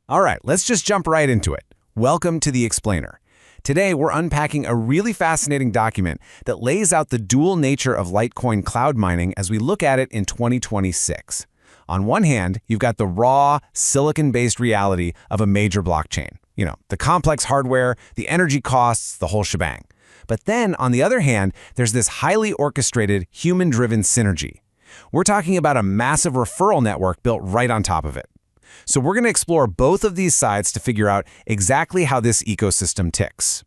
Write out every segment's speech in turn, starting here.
All right, let's just jump right into it. Welcome to the Explainer. Today, we're unpacking a really fascinating document that lays out the dual nature of Litecoin cloud mining as we look at it in 2026. On one hand, you've got the raw, silicon-based reality of a major blockchain. You know, the complex hardware, the energy costs, the whole shebang. But then, on the other hand, there's this highly orchestrated, human-driven synergy. We're talking about a massive referral network built right on top of it. So we're going to explore both of these sides to figure out exactly how this ecosystem ticks.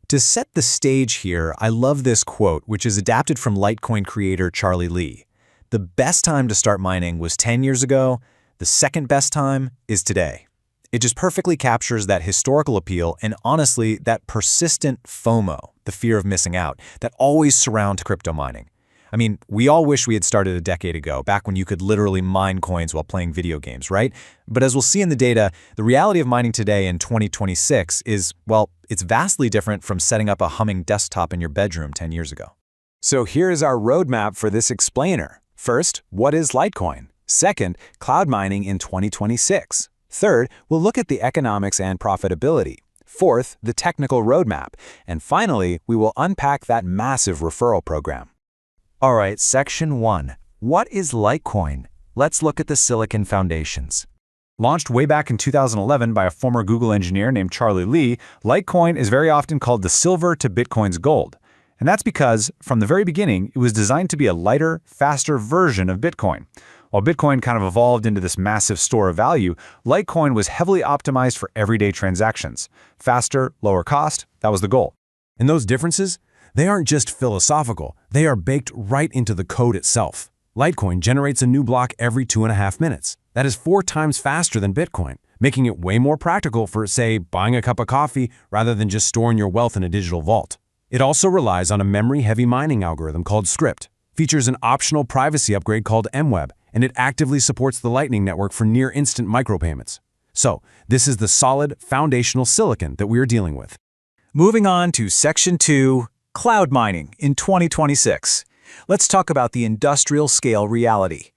To set the stage here, I love this quote, which is adapted from Litecoin creator Charlie Lee. The best time to start mining was 10 years ago. The second best time is today. It just perfectly captures that historical appeal and honestly, that persistent FOMO, the fear of missing out, that always surround crypto mining. I mean, we all wish we had started a decade ago, back when you could literally mine coins while playing video games, right? But as we'll see in the data, the reality of mining today in 2026 is, well, it's vastly different from setting up a humming desktop in your bedroom 10 years ago. So here is our roadmap for this explainer. First, what is Litecoin? Second, cloud mining in 2026. Third, we'll look at the economics and profitability. Fourth, the technical roadmap. And finally, we will unpack that massive referral program. All right, Section 1. What is Litecoin? Let's look at the silicon foundations. Launched way back in 2011 by a former Google engineer named Charlie Lee, Litecoin is very often called the silver to Bitcoin's gold. And that's because, from the very beginning, it was designed to be a lighter, faster version of Bitcoin. While Bitcoin kind of evolved into this massive store of value, Litecoin was heavily optimized for everyday transactions. Faster, lower cost, that was the goal. And those differences? They aren't just philosophical, they are baked right into the code itself. Litecoin generates a new block every 2.5 minutes. That is 4 times faster than Bitcoin, making it way more practical for, say, buying a cup of coffee rather than just storing your wealth in a digital vault. It also relies on a memory-heavy mining algorithm called Script, features an optional privacy upgrade called MWeb, and it actively supports the Lightning Network for near-instant micropayments. So, this is the solid, foundational silicon that we are dealing with. Moving on to Section 2. Cloud mining in 2026. Let's talk about the industrial scale reality.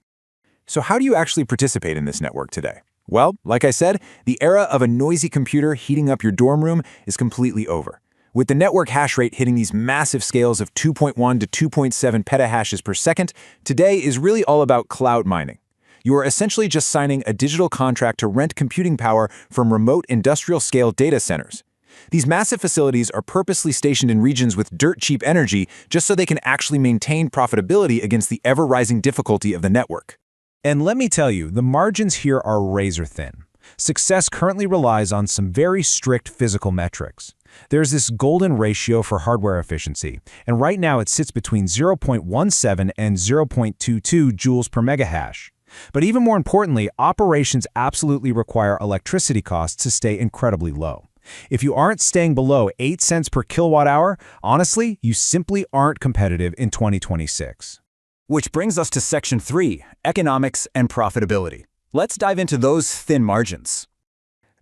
So how do you actually participate in this network today? Well, like I said, the era of a noisy computer heating up your dorm room is completely over. With the network hash rate hitting these massive scales of 2.1 to 2.7 petahashes per second, today is really all about cloud mining. You are essentially just signing a digital contract to rent computing power from remote industrial scale data centers. These massive facilities are purposely stationed in regions with dirt-cheap energy just so they can actually maintain profitability against the ever-rising difficulty of the network. And let me tell you, the margins here are razor-thin. Success currently relies on some very strict physical metrics. There's this golden ratio for hardware efficiency, and right now it sits between 0.17 and 0.22 joules per megahash. But even more importantly, operations absolutely require electricity costs to stay incredibly low. If you aren't staying below 8 cents per kilowatt hour, honestly, you simply aren't competitive in 2026. Which brings us to Section 3, economics and profitability. Let's dive into those thin margins.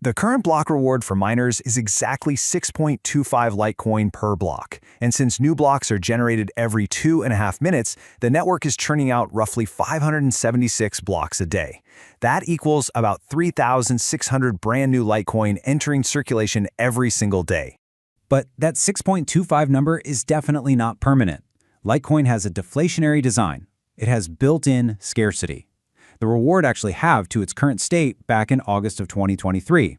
The current block reward for miners is exactly 6.25 Litecoin per block, and since new blocks are generated every 2.5 minutes, the network is churning out roughly 576 blocks a day. That equals about 3,600 brand new Litecoin entering circulation every single day. But that 6.25 number is definitely not permanent. Litecoin has a deflationary design. It has built-in scarcity. The reward actually halved to its current state back in August of 2023.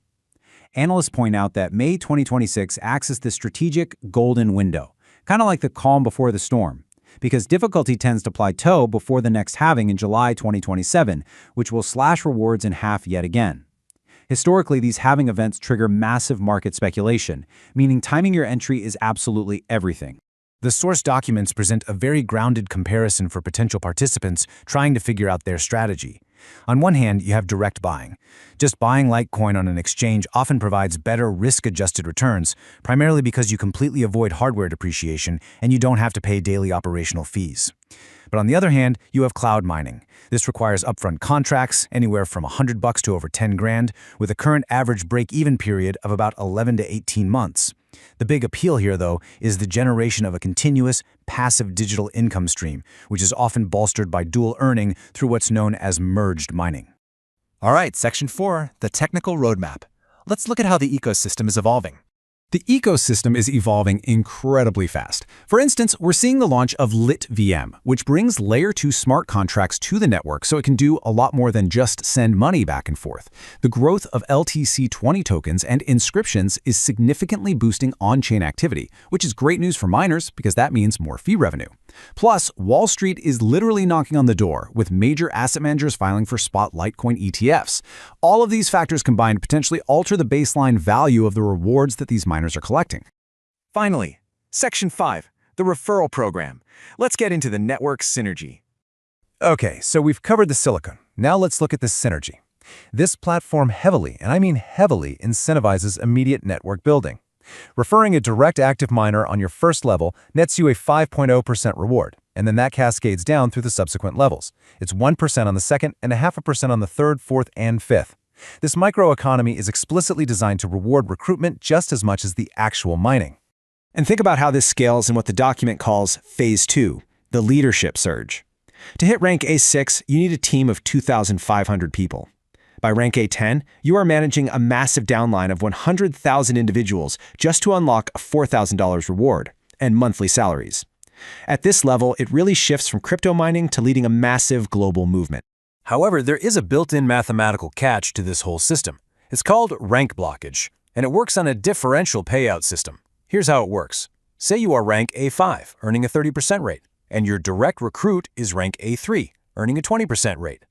Analysts point out that May 2026 acts as the strategic golden window, kind of like the calm before the storm, because difficulty tends to plateau before the next halving in July 2027, which will slash rewards in half yet again. Historically, these halving events trigger massive market speculation, meaning timing your entry is absolutely everything. The source documents present a very grounded comparison for potential participants trying to figure out their strategy. On one hand, you have direct buying. Just buying Litecoin on an exchange often provides better risk-adjusted returns, primarily because you completely avoid hardware depreciation and you don't have to pay daily operational fees. But on the other hand, you have cloud mining. This requires upfront contracts, anywhere from $100 to over 10 grand, with a current average break-even period of about 11 to 18 months. The big appeal here, though, is the generation of a continuous, passive digital income stream, which is often bolstered by dual earning through what's known as merged mining. All right, Section 4, the technical roadmap. Let's look at how the ecosystem is evolving. The ecosystem is evolving incredibly fast. For instance, we're seeing the launch of LITE-VM, which brings Layer 2 smart contracts to the network so it can do a lot more than just send money back and forth. The growth of LTC20 tokens and inscriptions is significantly boosting on-chain activity, which is great news for miners because that means more fee revenue. Plus, Wall Street is literally knocking on the door, with major asset managers filing for spot Litecoin ETFs. All of these factors combined potentially alter the baseline value of the rewards that these miners are collecting. Finally, Section 5, the referral program. Let's get into the network synergy. Okay, so we've covered the silicon. Now let's look at the synergy. This platform heavily, and I mean heavily, incentivizes immediate network building. Referring a direct active miner on your first level nets you a 5.0% reward, and then that cascades down through the subsequent levels. It's 1% on the second and 0.5% on the third, fourth, and fifth. This microeconomy is explicitly designed to reward recruitment just as much as the actual mining. And think about how this scales in what the document calls Phase 2, the Leadership Surge. To hit rank A6, you need a team of 2,500 people. By rank A10, you are managing a massive downline of 100,000 individuals just to unlock a $4,000 reward and monthly salaries. At this level, it really shifts from crypto mining to leading a massive global movement. However, there is a built-in mathematical catch to this whole system. It's called rank blockage, and it works on a differential payout system. Here's how it works. Say you are rank A5, earning a 30% rate, and your direct recruit is rank A3, earning a 20% rate.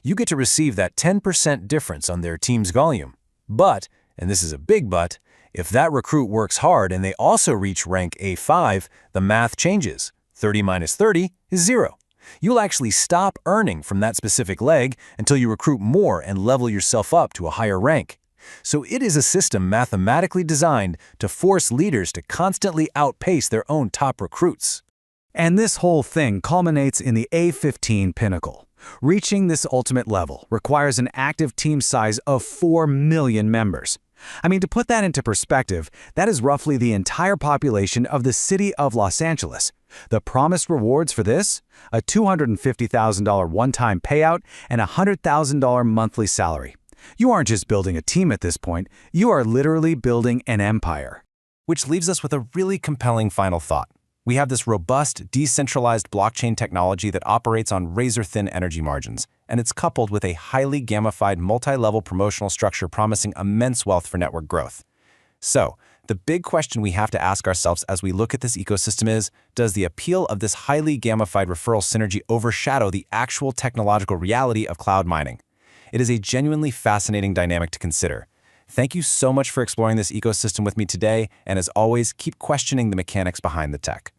You get to receive that 10% difference on their team's volume. But, and this is a big but, if that recruit works hard and they also reach rank A5, the math changes. 30 minus 30 is 0. You'll actually stop earning from that specific leg until you recruit more and level yourself up to a higher rank. So it is a system mathematically designed to force leaders to constantly outpace their own top recruits. And this whole thing culminates in the A15 pinnacle. Reaching this ultimate level requires an active team size of 4 million members. I mean, to put that into perspective, that is roughly the entire population of the city of Los Angeles. The promised rewards for this? A $250,000 one-time payout and a $100,000 monthly salary. You aren't just building a team at this point, you are literally building an empire. Which leaves us with a really compelling final thought. We have this robust, decentralized blockchain technology that operates on razor-thin energy margins, and it's coupled with a highly gamified multi-level promotional structure promising immense wealth for network growth. So, the big question we have to ask ourselves as we look at this ecosystem is, does the appeal of this highly gamified referral synergy overshadow the actual technological reality of cloud mining? It is a genuinely fascinating dynamic to consider. Thank you so much for exploring this ecosystem with me today, and as always, keep questioning the mechanics behind the tech.